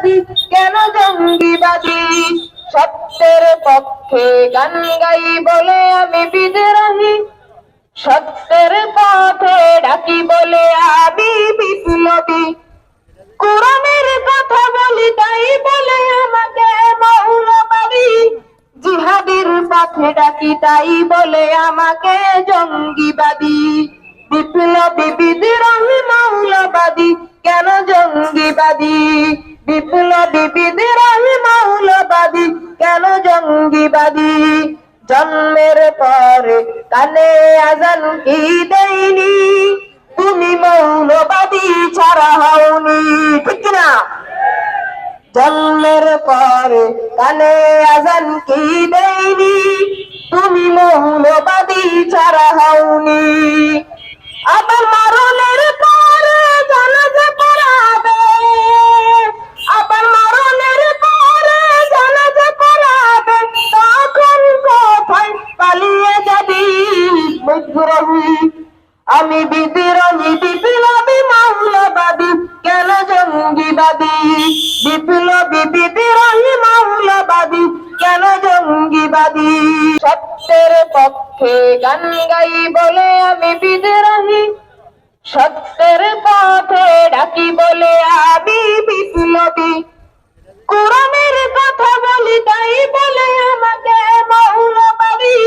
মৌলবাদী কেন জঙ্গিবাদী। সত্যের পক্ষে গান গাই বলে আমি বিদ্রোহী, সত্যের পথে ডাকি বলে আমি বিপ্লবী। কোরআনের কথা বলি তাই বলে আমাকে মৌলবাদী, জিহাদের পথে ডাকি তাই বলে আমাকে জঙ্গিবাদী। বিপ্লবী বিদ্রোহী মৌলবাদী কেন জঙ্গিবাদী, বিপ্লবী বিদ্রোহী মৌলবাদী কেন জঙ্গিবাদী। জন্মের পরে কানে আজান কি দেয়নি, তুমি মৌলবাদী ছাড়া হওনি, ঠিক না? জন্মের পরে কানে আজান কি দেয়নি, তুমি মৌলবাদী ছাড়া হওনি। আবার মরণের পরে জানাজা পড়াবে, আবার মরণের পরে জানাজা পড়াবে, তখন কোথায় পালিয়ে যাবি বিদ্রোহী। আমি বিদ্রোহী বিপ্লবী মৌলবাদী কেন জঙ্গিবাদী, বিপ্লবী বিদ্রোহী মৌলবাদী কেন জঙ্গিবাদী। সত্যের পক্ষে গান গাই বলে আমি বিদ্রোহী, সত্যের পথে ডাকি বলে আমি বিপ্লবী। কোরআনের কথা বলি তাই বলে আমাকে মৌলবাদী,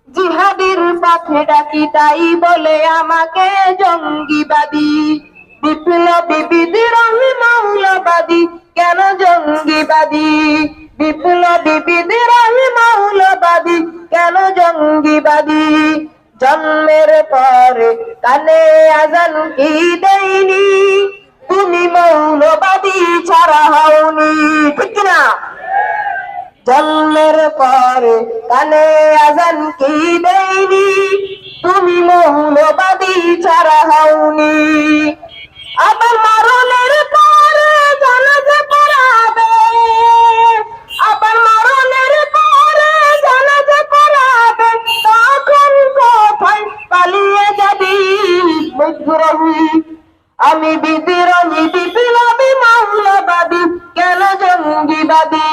জিহাদের পথে ডাকি তাই বলে আমাকে জঙ্গিবাদী। বিপ্লবী বিদ্রোহী মৌলবাদী কেন জঙ্গিবাদী, বিপ্লবী বিদ্রোহী মৌলবাদী কেন জঙ্গিবাদী। জন্মের পরে কানে আজান কি দেয়নি, তুমি মৌলবাদী ছাড়া হওনি, ঠিক না? জন্মের পরে কানে আজান কি দেয়নি, তুমি মৌলবাদী ছাড়া হওনি। আবার মরণের পরে জানাজা পড়াবে, আবার মরণের পরে জানাজা পড়াবে, তখন কোথায় পালিয়ে যাবি বিদ্রোহী। আমি বিদ্রোহী বিপ্লবী মৌলবাদী কেন জঙ্গিবাদী,